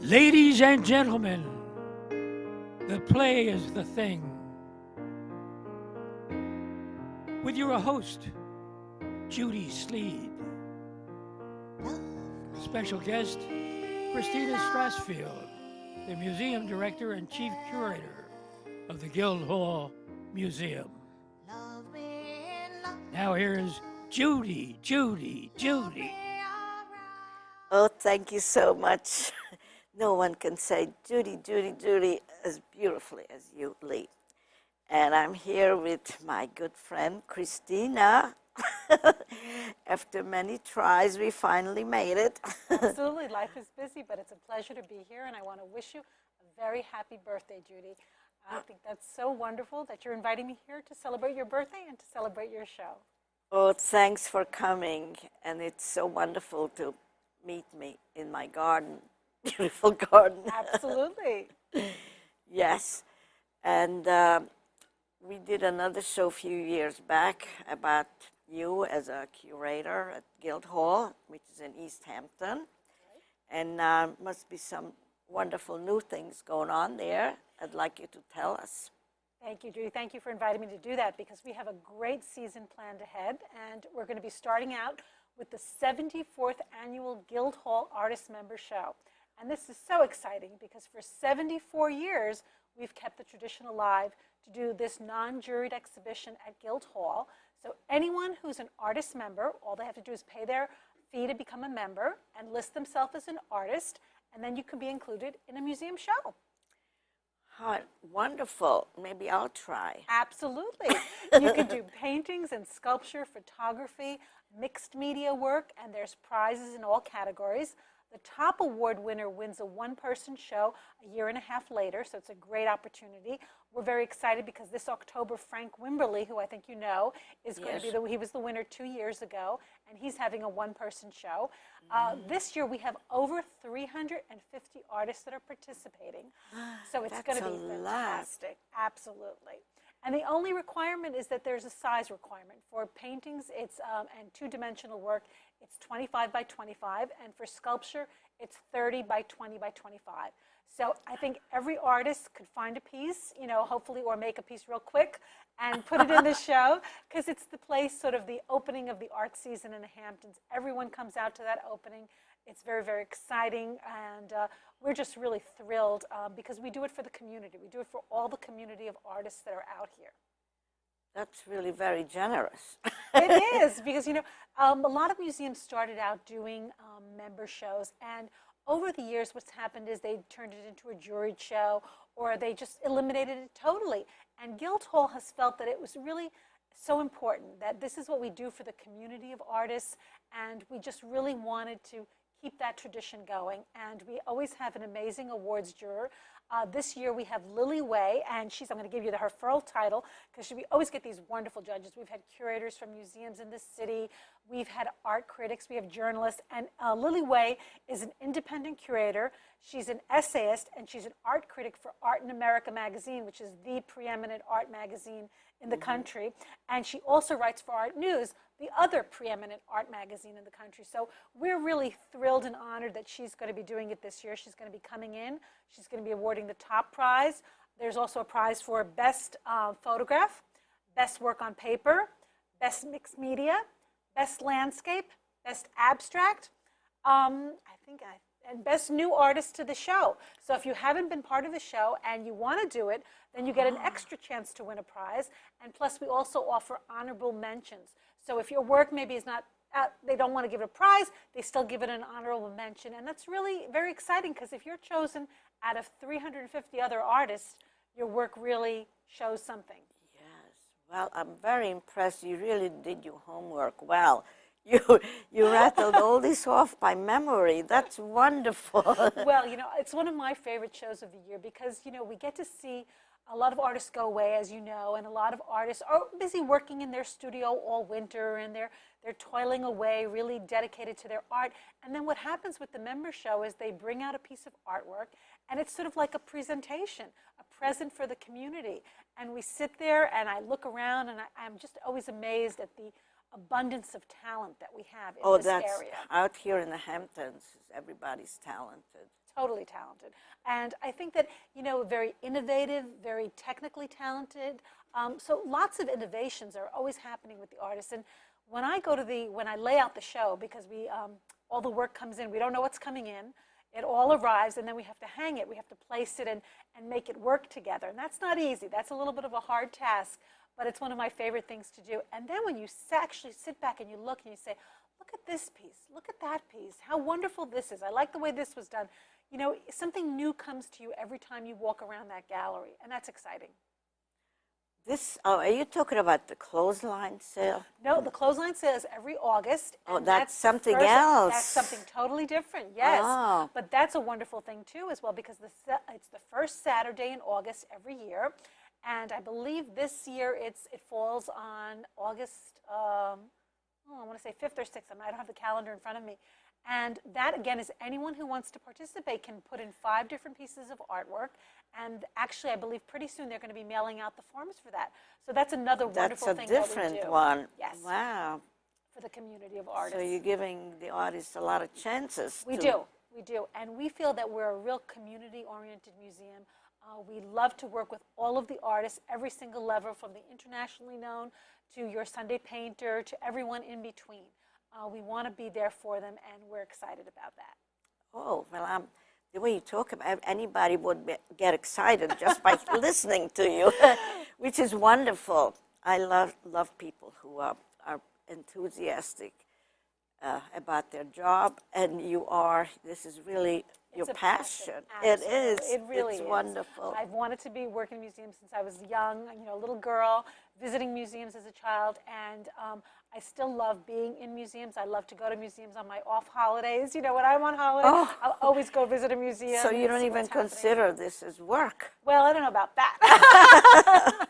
Ladies and gentlemen, the play is the thing. With your host, Judy Sleed. Special guest, Christina Strassfield, the museum director and chief curator of the Guildhall Museum. Now here's Judy. Oh, thank you so much. No one can say Judy as beautifully as you, Lee. And I'm here with my good friend, Christina. After many tries, we finally made it. Absolutely. Life is busy, but it's a pleasure to be here, and I want to wish you a very happy birthday, Judy. I think that's so wonderful that you're inviting me here to celebrate your birthday and to celebrate your show. Oh, thanks for coming. And it's so wonderful to meet me in my garden. Beautiful garden. Absolutely. Yes. And we did another show a few years back about you as a curator at Guildhall, which is in East Hampton. Right. And must be some wonderful new things going on there. I'd like you to tell us. Thank you, Judy. Thank you for inviting me to do that, because we have a great season planned ahead, and we're going to be starting out with the 74th Annual Guildhall Artist Member Show. And this is so exciting because for 74 years, we've kept the tradition alive to do this non-juried exhibition at Guildhall. So anyone who's an artist member, all they have to do is pay their fee to become a member and list themselves as an artist, and then you can be included in a museum show. Oh, wonderful. Maybe I'll try. Absolutely. You can do paintings and sculpture, photography, mixed media work, and there's prizes in all categories. The top award winner wins a one-person show a year and a half later, so it's a great opportunity. We're very excited because this October, Frank Wimberly, who I think you know, is going to be he was the winner 2 years ago, and he's having a one-person show. This year, we have over 350 artists that are participating, so it's going to be fantastic. Absolutely. And the only requirement is that there's a size requirement. For paintings, it's and two-dimensional work, it's 25 by 25, and for sculpture, it's 30 by 20 by 25. So I think every artist could find a piece, hopefully, or make a piece real quick and put it in the show, because it's the place, sort of the opening of the art season in the Hamptons. Everyone comes out to that opening. It's very, very exciting, and we're just really thrilled because we do it for the community. We do it for all the community of artists that are out here. That's really very generous. It is, because, a lot of museums started out doing member shows, and over the years what's happened is they turned it into a juried show, or they just eliminated it totally. And Guildhall has felt that it was really so important that this is what we do for the community of artists, and we just really wanted to keep that tradition going. And we always have an amazing awards juror. This year we have Lily Way, and I'm going to give you her full title, because we always get these wonderful judges. We've had curators from museums in the city. We've had art critics. We have journalists. And Lily Way is an independent curator. She's an essayist, and she's an art critic for Art in America magazine, which is the preeminent art magazine in the country. And she also writes for Art News, the other preeminent art magazine in the country. So we're really thrilled and honored that she's going to be doing it this year. She's going to be coming in. She's going to be awarding the top prize. There's also a prize for best photograph, best work on paper, best mixed media, best landscape, best abstract, and best new artist to the show. So if you haven't been part of the show and you want to do it, then you get an extra chance to win a prize. And plus, we also offer honorable mentions. So if your work maybe is not, they don't want to give it a prize, they still give it an honorable mention. And that's really very exciting, because if you're chosen out of 350 other artists, your work really shows something. Yes. Well, I'm very impressed. You really did your homework well. You rattled all this off by memory. That's wonderful. Well, it's one of my favorite shows of the year, because, we get to see a lot of artists go away, as you know, and a lot of artists are busy working in their studio all winter, and they're toiling away, really dedicated to their art. And then what happens with the member show is they bring out a piece of artwork, and it's sort of like a presentation, a present for the community. And we sit there, and I look around, and I'm just always amazed at the abundance of talent that we have in this area. Out here in the Hamptons, everybody's talented. totally talented. And I think that, very innovative, very technically talented. So lots of innovations are always happening with the artists. And when I lay out the show, because all the work comes in, we don't know what's coming in. It all arrives, and then we have to hang it. We have to place it and make it work together. And that's not easy. That's a little bit of a hard task, but it's one of my favorite things to do. And then when you actually sit back and you look and you say, look at this piece, look at that piece, how wonderful this is. I like the way this was done. Something new comes to you every time you walk around that gallery, and that's exciting. Are you talking about the clothesline sale? No, the clothesline sale is every August. Oh, that's something else. That's something totally different, yes. Oh. But that's a wonderful thing, too, as well, because it's the first Saturday in August every year. And I believe this year it falls on August, I want to say 5th or 6th. I don't have the calendar in front of me. And that, again, is anyone who wants to participate can put in 5 different pieces of artwork. And actually, I believe pretty soon they're going to be mailing out the forms for that. So that's another wonderful thing that we do. That's a different one. Yes. Wow. For the community of artists. So you're giving the artists a lot of chances. We do. And we feel that we're a real community-oriented museum. We love to work with all of the artists, every single level, from the internationally known to your Sunday painter to everyone in between. We want to be there for them, and we're excited about that. Oh, well, the way you talk about anybody would get excited just by listening to you, which is wonderful. I love people who are enthusiastic about their job, and this is really your passion. It is. It really it's is. wonderful. I've wanted to be working in museums since I was young, a little girl, visiting museums as a child, and I still love being in museums. I love to go to museums on my off holidays. When I'm on holiday, I'll always go visit a museum. So you don't even consider this as work? Well, I don't know about that.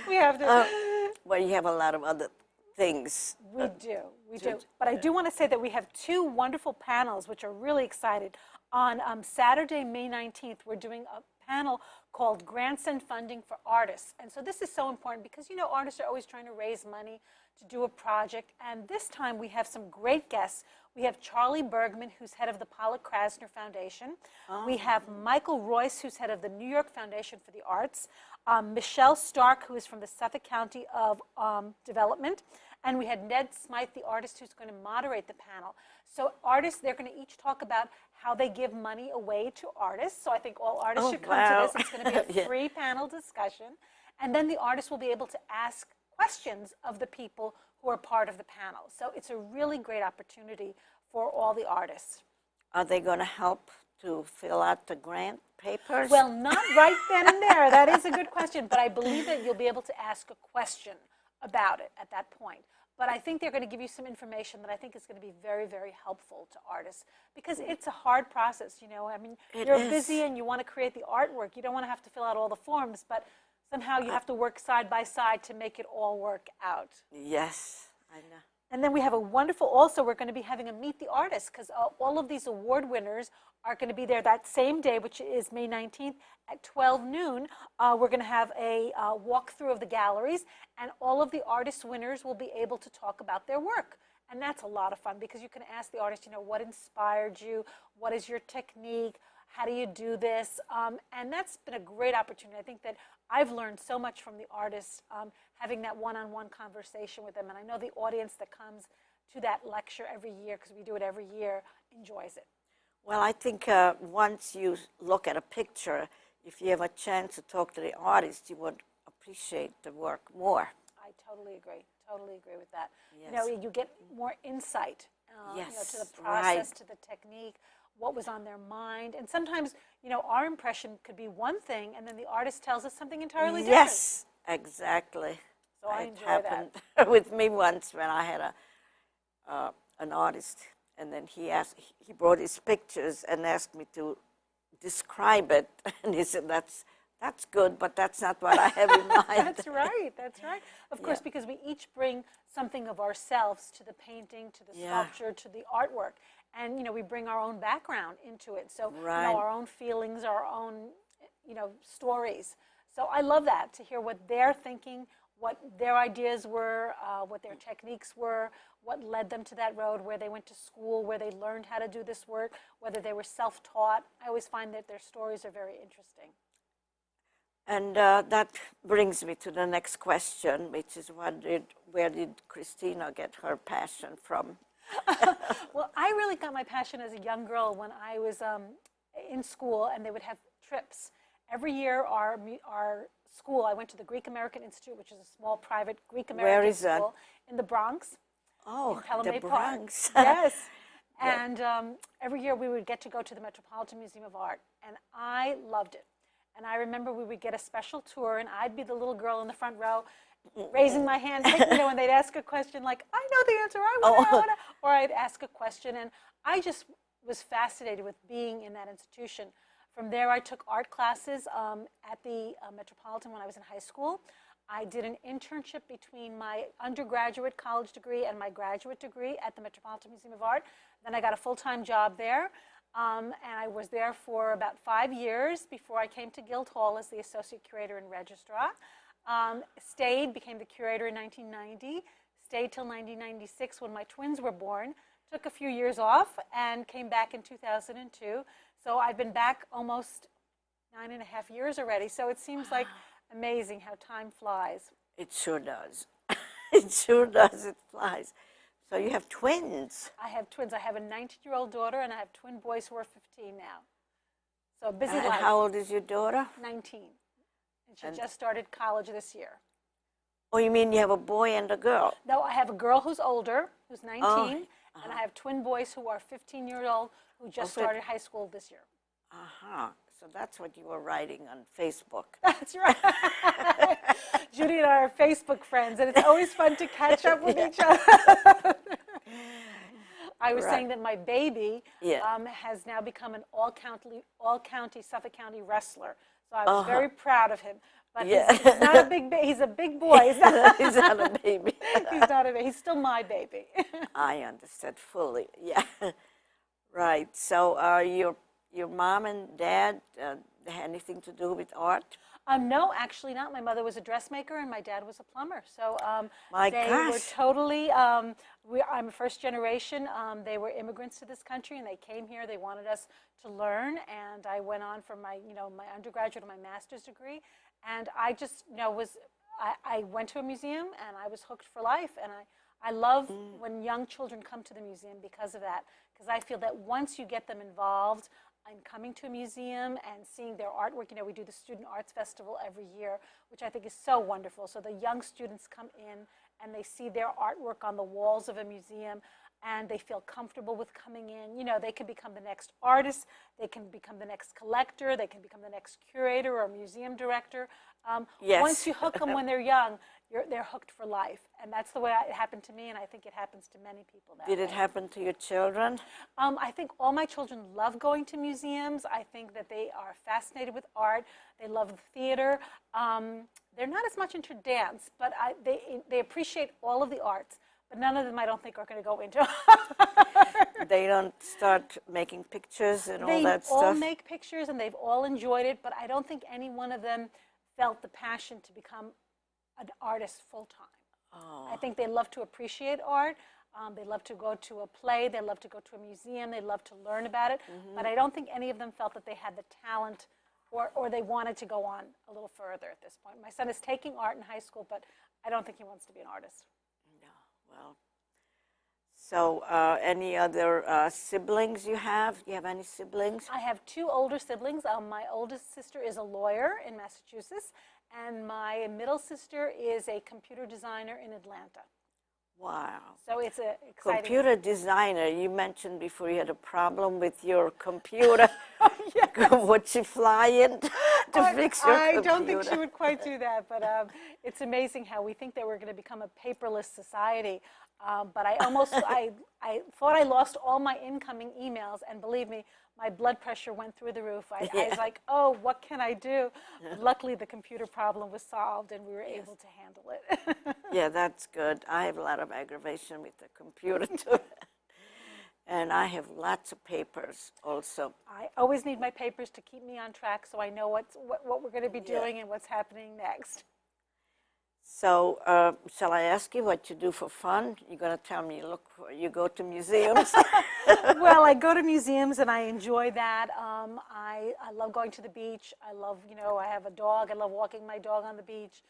We have to. Well, you have a lot of other things. We do. But I do want to say that we have 2 wonderful panels, which are really excited. On Saturday, May 19th, we're doing a panel called Grants and Funding for Artists. And so this is so important because, artists are always trying to raise money to do a project. And this time we have some great guests. We have Charlie Bergman, who's head of the Pollock Krasner Foundation. We have Michael Royce, who's head of the New York Foundation for the Arts. Michelle Stark, who is from the Suffolk County of Development. And we had Ned Smythe, the artist, who's going to moderate the panel. So artists, they're going to each talk about how they give money away to artists. So I think all artists should come to this. It's going to be a free panel discussion. And then the artists will be able to ask questions of the people who are part of the panel. So it's a really great opportunity for all the artists. Are they going to help to fill out the grant papers? Well, not right then and there. That is a good question. But I believe that you'll be able to ask a question about it at that point. But I think they're going to give you some information that I think is going to be very, very helpful to artists because it's a hard process, you're busy and you want to create the artwork. You don't want to have to fill out all the forms, but somehow you have to work side by side to make it all work out. Yes, I know. And then we have we're going to be having a Meet the Artist because all of these award winners are going to be there that same day, which is May 19th at 12 noon. We're going to have a walkthrough of the galleries, and all of the artist winners will be able to talk about their work. And that's a lot of fun because you can ask the artist, what inspired you? What is your technique? How do you do this? And that's been a great opportunity. I think that I've learned so much from the artists having that one-on-one conversation with them. And I know the audience that comes to that lecture every year, because we do it every year, enjoys it. Well, I think once you look at a picture, if you have a chance to talk to the artist, you would appreciate the work more. I totally agree. Totally agree with that. Yes. You get more insight yes, to the process, right. to the technique, what was on their mind. And sometimes, our impression could be one thing, and then the artist tells us something entirely different. Yes, exactly. So I it enjoy happened that. with me once when I had an artist, and then he brought his pictures and asked me to describe it, and he said, that's good, but that's not what I have in mind. That's right. Of course, because we each bring something of ourselves to the painting, to the sculpture, to the artwork. And, we bring our own background into it. So, our own feelings, our own, stories. So I love that, to hear what they're thinking, what their ideas were, what their techniques were, what led them to that road, where they went to school, where they learned how to do this work, whether they were self-taught. I always find that their stories are very interesting. And that brings me to the next question, which is where did Christina get her passion from? Well, I really got my passion as a young girl when I was in school, and they would have trips. Every year, our school, I went to the Greek American Institute, which is a small private Greek American school in the Bronx. Oh, in the Bronx. Yes. And every year we would get to go to the Metropolitan Museum of Art, and I loved it. And I remember we would get a special tour, and I'd be the little girl in the front row, raising my hand, when they'd ask a question, like, I know the answer, I want to, or I'd ask a question, and I just was fascinated with being in that institution. From there, I took art classes at the Metropolitan when I was in high school. I did an internship between my undergraduate college degree and my graduate degree at the Metropolitan Museum of Art. Then I got a full-time job there, and I was there for about 5 years before I came to Guildhall as the associate curator and registrar. Became the curator in 1990, stayed till 1996 when my twins were born, took a few years off, and came back in 2002. So I've been back almost 9.5 years already. So it seems like amazing how time flies. It sure does. It sure does. It flies. So you have twins. I have twins. I have a 19-year-old daughter, and I have twin boys who are 15 now. So busy life. How old is your daughter? 19. And she just started college this year. Oh, you mean you have a boy and a girl? No, I have a girl who's older, who's 19, and I have twin boys who are 15-year-old who just started high school this year. So that's what you were writing on Facebook. That's right. Judy and I are Facebook friends, and it's always fun to catch up with each other. I was saying that my baby has now become an all-county Suffolk County wrestler. So I was very proud of him. But he's not a big baby. He's a big boy. He's not a baby. He's not a baby. He's still my baby. I understand fully. Yeah. Right. So your mom and dad had anything to do with art? No, actually not. My mother was a dressmaker and my dad was a plumber. So they were totally, I'm a first generation. They were immigrants to this country and they came here. They wanted us to learn, and I went on from my, my undergraduate and my master's degree. And I just, I went to a museum and I was hooked for life. And I love when young children come to the museum because of that. Because I feel that once you get them involved in coming to a museum and seeing their artwork, we do the Student Arts Festival every year, which I think is so wonderful. So the young students come in and they see their artwork on the walls of a museum, and they feel comfortable with coming in. They can become the next artist, they can become the next collector, they can become the next curator or museum director. Once you hook them when they're young, they're hooked for life. And that's the way it happened to me, and I think it happens to many people that way. Did it happen to your children? I think all my children love going to museums. I think that they are fascinated with art. They love the theater. They're not as much into dance, but they appreciate all of the arts. But none of them, I don't think, are going to go into They don't start making pictures and all that stuff? They all make pictures, and they've all enjoyed it, but I don't think any one of them felt the passion to become an artist full-time. I think they love to appreciate art. They love to go to a play. They love to go to a museum. They love to learn about it. But I don't think any of them felt that they had the talent or they wanted to go on a little further at this point. My son is taking art in high school, but I don't think he wants to be an artist. Well, so any other siblings you have? Do you have any siblings? I have 2 older siblings. My oldest sister is a lawyer in Massachusetts, and my middle sister is a computer designer in Atlanta. Wow. So it's a exciting. Computer designer, you mentioned before you had a problem with your computer. Would she fly in to fix your computer? I don't think she would quite do that, but it's amazing how we think that we're going to become a paperless society. But I thought I lost all my incoming emails, and believe me, my blood pressure went through the roof. I was like, oh, what can I do? But luckily, the computer problem was solved, and we were able to handle it. Yeah, that's good. I have a lot of aggravation with the computer, too. And I have lots of papers also. I always need my papers to keep me on track so I know what we're going to be doing and what's happening next. So, shall I ask you what you do for fun? You're going to tell me you go to museums? Well, I go to museums and I enjoy that. I love going to the beach. I love, I have a dog. I love walking my dog on the beach.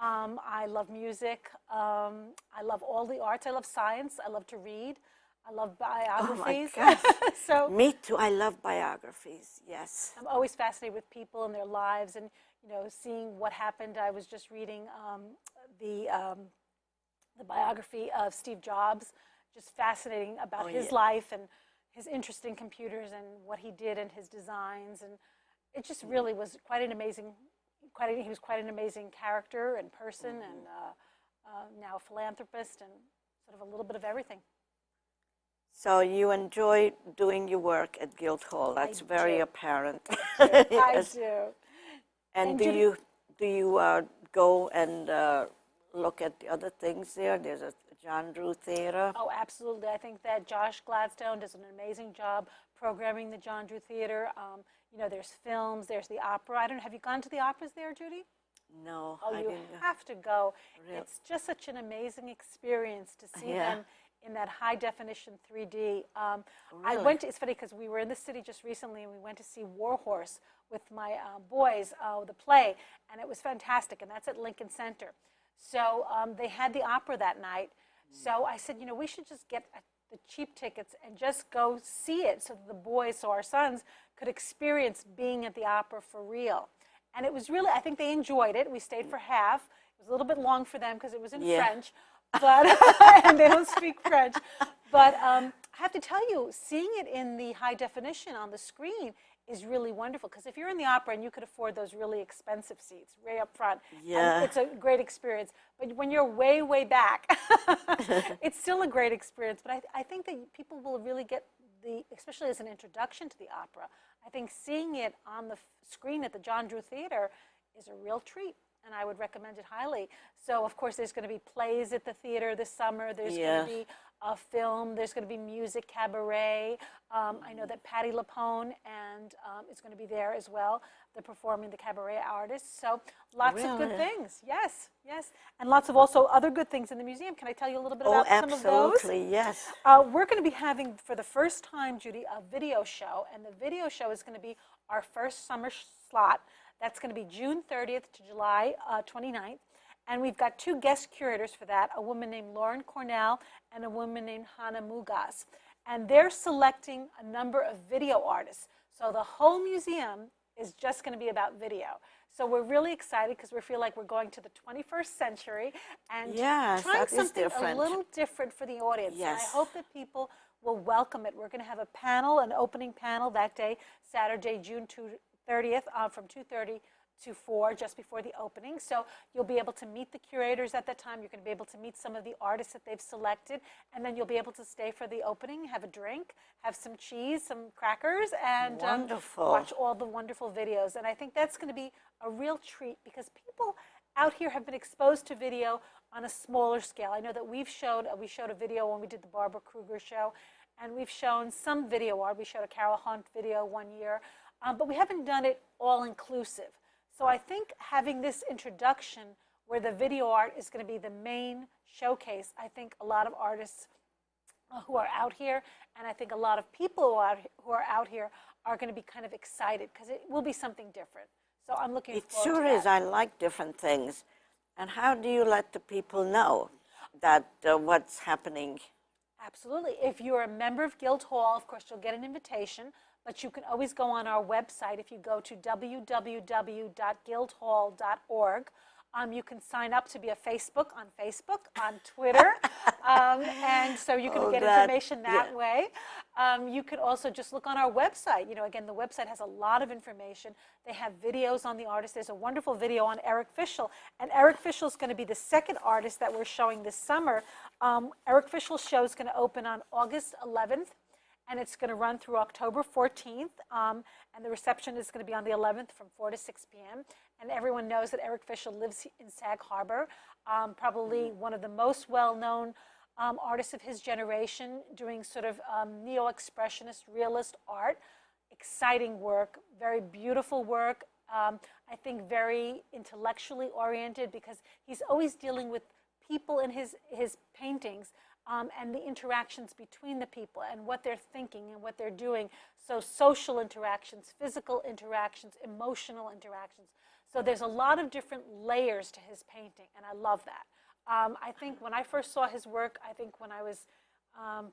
I love music. I love all the arts. I love science. I love to read. I love biographies. Oh my gosh. So Me too. I love biographies. Yes. I'm always fascinated with people and their lives and, seeing what happened. I was just reading the biography of Steve Jobs, just fascinating about his life and his interest in computers and what he did and his designs. And it just really was quite an amazing, he was quite an amazing character and person and now a philanthropist and sort of a little bit of everything. So you enjoy doing your work at Guildhall. That's very apparent. I do. And do you go and look at the other things there? There's a John Drew Theater. Oh, absolutely. I think that Josh Gladstone does an amazing job programming the John Drew Theater. There's films, there's the opera. I don't know, have you gone to the operas there, Judy? No, Oh, I you didn't. have to go. Really? It's just such an amazing experience to see them in that high definition 3D. I went to, it's funny because we were in the city just recently and we went to see Warhorse with my boys, the play, and it was fantastic, and that's at Lincoln Center. So they had the opera that night. So I said, we should just get the cheap tickets and just go see it so that the boys, so our sons, could experience being at the opera for real. And it was really, I think they enjoyed it. We stayed for half. It was a little bit long for them because it was in French, but and they don't speak French. But I have to tell you, seeing it in the high definition on the screen is really wonderful, because if you're in the opera and you could afford those really expensive seats way up front, it's a great experience. But when you're way, way back, it's still a great experience. But I think that people will really get especially as an introduction to the opera, I think seeing it on the screen at the John Drew Theater is a real treat, and I would recommend it highly. So, of course, there's going to be plays at the theater this summer. There's going to be a film. There's going to be music, cabaret. I know that Patti LuPone is going to be there as well. They're performing, the cabaret artists. So lots of good things. Yes, yes. And lots of also other good things in the museum. Can I tell you a little bit about some of those? Oh, absolutely, yes. We're going to be having, for the first time, Judy, a video show. And the video show is going to be our first summer slot. That's going to be June 30th to July 29th. And we've got two guest curators for that, a woman named Lauren Cornell and a woman named Hannah Mugas. And they're selecting a number of video artists. So the whole museum is just going to be about video. So we're really excited because we feel like we're going to the 21st century and trying something a little different for the audience. Yes. And I hope that people will welcome it. We're going to have a panel, an opening panel that day, Saturday, June 30th, from 2:30 to 4, just before the opening. So you'll be able to meet the curators at that time. You're going to be able to meet some of the artists that they've selected, and then you'll be able to stay for the opening, have a drink, have some cheese, some crackers, and watch all the wonderful videos. And I think that's going to be a real treat, because people out here have been exposed to video on a smaller scale. I know that we showed a video when we did the Barbara Kruger show, and we've shown some video art. We showed a Carol Hunt video one year, but we haven't done it all inclusive. So I think having this introduction where the video art is going to be the main showcase, I think a lot of artists who are out here, and I think a lot of people who are out here are going to be kind of excited, because it will be something different. So I'm looking forward to that. It sure is. I like different things. And how do you let the people know that what's happening? Absolutely. If you're a member of Guildhall, of course, you'll get an invitation. But you can always go on our website. If you go to www.guildhall.org, you can sign up to be on Facebook, on Twitter, and so you can get information that way. You could also just look on our website. Again, the website has a lot of information. They have videos on the artists. There's a wonderful video on Eric Fischel, and Eric Fischel is going to be the second artist that we're showing this summer. Eric Fischel's show is going to open on August 11th. And it's going to run through October 14th, and the reception is going to be on the 11th from 4 to 6 p.m. And everyone knows that Eric Fischel lives in Sag Harbor, probably one of the most well-known artists of his generation, doing sort of neo-expressionist, realist art. Exciting work, very beautiful work, I think very intellectually oriented, because he's always dealing with people in his paintings, and the interactions between the people and what they're thinking and what they're doing. So social interactions, physical interactions, emotional interactions. So there's a lot of different layers to his painting, and I love that. I think when I first saw his work, I think when I was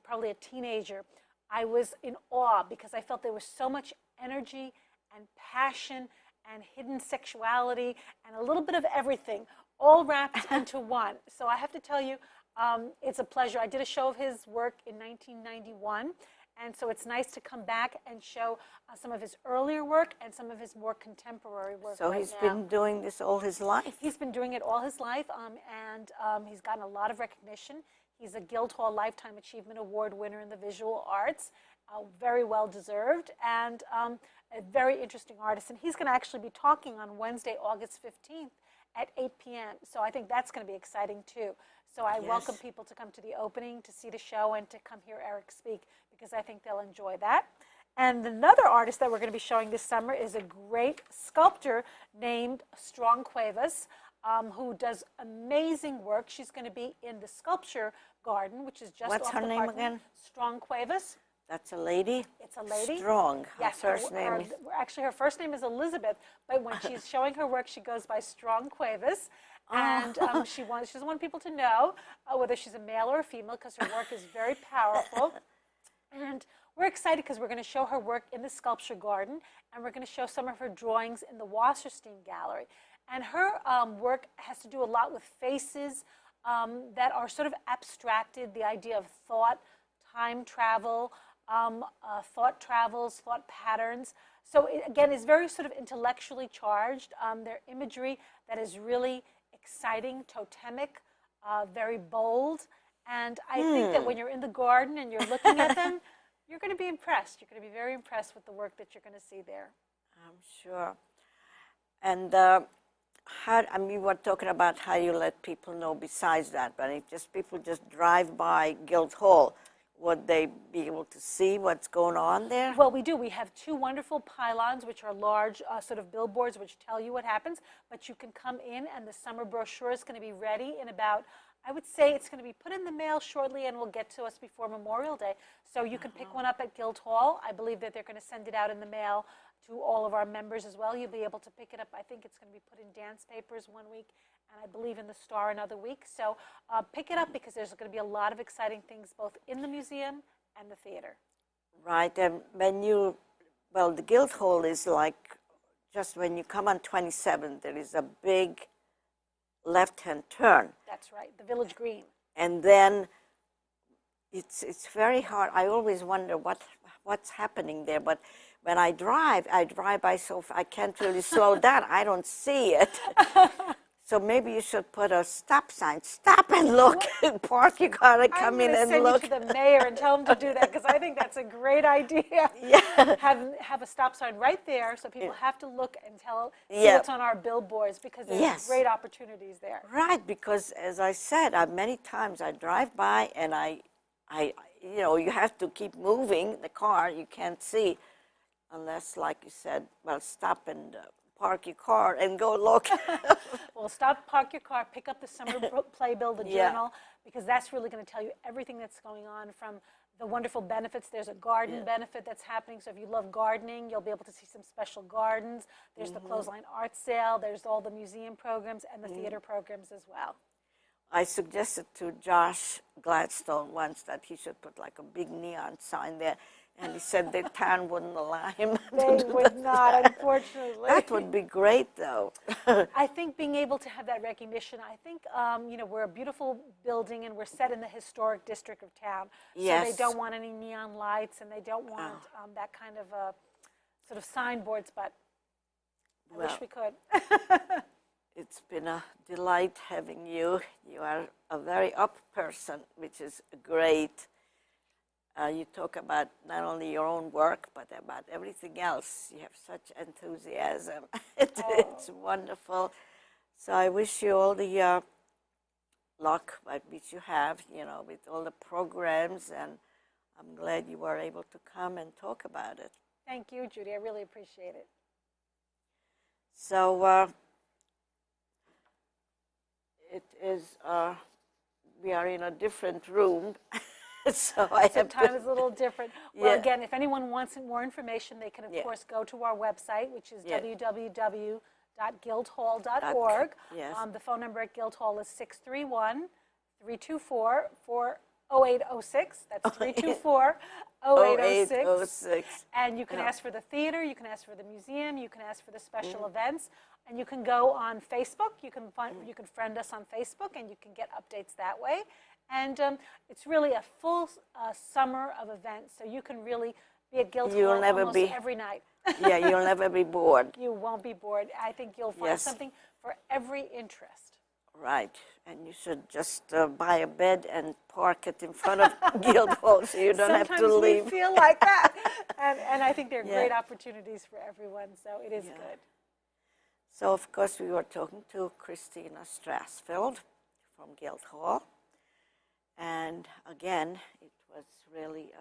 probably a teenager, I was in awe, because I felt there was so much energy and passion and hidden sexuality and a little bit of everything all wrapped into one. So I have to tell you, it's a pleasure. I did a show of his work in 1991, and so it's nice to come back and show some of his earlier work and some of his more contemporary work. So right he's now. been doing this all his life? He's been doing it all his life, and he's gotten a lot of recognition. He's a Guildhall Lifetime Achievement Award winner in the visual arts, very well deserved, and a very interesting artist. And he's going to actually be talking on Wednesday, August 15th at 8 p.m. So I think that's going to be exciting too. So I welcome people to come to the opening, to see the show, and to come hear Eric speak, because I think they'll enjoy that. And another artist that we're going to be showing this summer is a great sculptor named Strong Cuevas, who does amazing work. She's going to be in the sculpture garden, which is just What's off her the name parking. again? Strong Cuevas. That's a lady? It's a lady. Strong. Yes, Her first name is... actually, her first name is Elizabeth, but when she's showing her work, she goes by Strong Cuevas. And she doesn't want people to know whether she's a male or a female, because her work is very powerful. And we're excited because we're going to show her work in the sculpture garden, and we're going to show some of her drawings in the Wasserstein Gallery. And her work has to do a lot with faces that are sort of abstracted, the idea of thought, time travel, thought travels, thought patterns. So it, again, is very sort of intellectually charged. Their imagery that is really exciting, totemic, very bold. And I think that when you're in the garden and you're looking at them, you're going to be impressed. You're going to be very impressed with the work that you're going to see there. I'm sure. And I mean, we're talking about how you let people know besides that, but if just people just drive by Guildhall, would they be able to see what's going on there? Well, we do. We have two wonderful pylons, which are large sort of billboards, which tell you what happens. But you can come in, and the summer brochure is going to be ready in about, I would say it's going to be put in the mail shortly, and will get to us before Memorial Day. So you can pick one up at Guildhall. I believe that they're going to send it out in the mail to all of our members as well. You'll be able to pick it up. I think it's going to be put in dance papers one week, and I believe in the Star another week. So pick it up, because there's going to be a lot of exciting things both in the museum and the theater. Right, and when you, well, the Guildhall is like, just when you come on 27th, there is a big left-hand turn. That's right, the Village Green. And then it's very hard. I always wonder what's happening there, but when I drive by so I can't really slow down. I don't see it. So maybe you should put a stop sign. Stop and look. Park your car and come in and look. I'm going to send you to the mayor and tell him to do that, because I think that's a great idea. Yeah. Have a stop sign right there, so people have to look and see what's on our billboards, because there's great opportunities there. Right, because as I said, many times I drive by and I, you know, you have to keep moving the car. You can't see unless, like you said, well, stop and park your car and go look. Well, stop, park your car, pick up the Summer Playbill, the journal, because that's really going to tell you everything that's going on, from the wonderful benefits. There's a garden benefit that's happening, so if you love gardening, you'll be able to see some special gardens. There's the Clothesline Art Sale. There's all the museum programs and the theater programs as well. I suggested to Josh Gladstone once that he should put like a big neon sign there, and he said the town wouldn't allow him They would not, unfortunately. That would be great, though. I think being able to have that recognition, I think, you know, we're a beautiful building, and we're set in the historic district of town. So they don't want any neon lights, and they don't want that kind of sort of signboards, but I wish we could. It's been a delight having you. You are a very up person, which is great. You talk about not only your own work, but about everything else. You have such enthusiasm. It's wonderful. So I wish you all the luck which you have, you know, with all the programs, and I'm glad you were able to come and talk about it. Thank you, Judy. I really appreciate it. So it is, we are in a different room, so I have Time to, is a little different. Well, Yeah. again, if anyone wants more information, they can, of Yeah. course, go to our website, which is Yeah. www.guildhall.org. Yes. The phone number at Guildhall is 631-324-0806. That's 324-0806. 0806. And you can Yeah. ask for the theater, you can ask for the museum, you can ask for the special events, and you can go on Facebook. You can friend us on Facebook, and you can get updates that way. And it's really a full summer of events, so you can really be at Guildhall You'll never almost be- every night. Yeah, you'll never be bored. You won't be bored. I think you'll find Yes. something for every interest. Right, and you should just buy a bed and park it in front of Guildhall so you don't have to Sometimes leave. we feel like that, and I think they're Yeah. great opportunities for everyone, so it is good. So, of course, we were talking to Christina Strassfield from Guildhall. And again, it was really,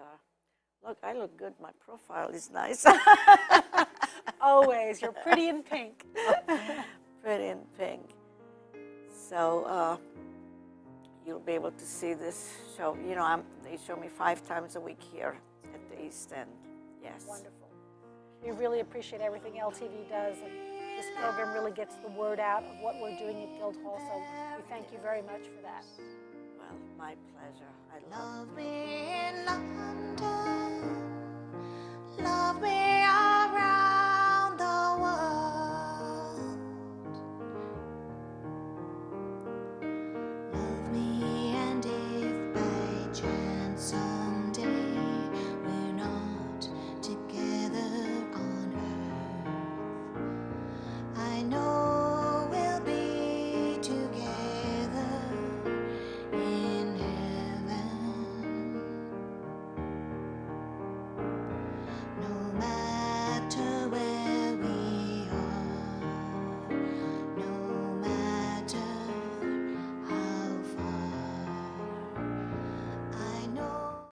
look, I look good. My profile is nice. Always, you're pretty in pink. Pretty in pink. So you'll be able to see this show. You know, they show me 5 times a week here at the East End. Yes. Wonderful. We really appreciate everything LTV does, and this program really gets the word out of what we're doing at Guildhall, so we thank you very much for that. Well, my pleasure. I love Love me in London.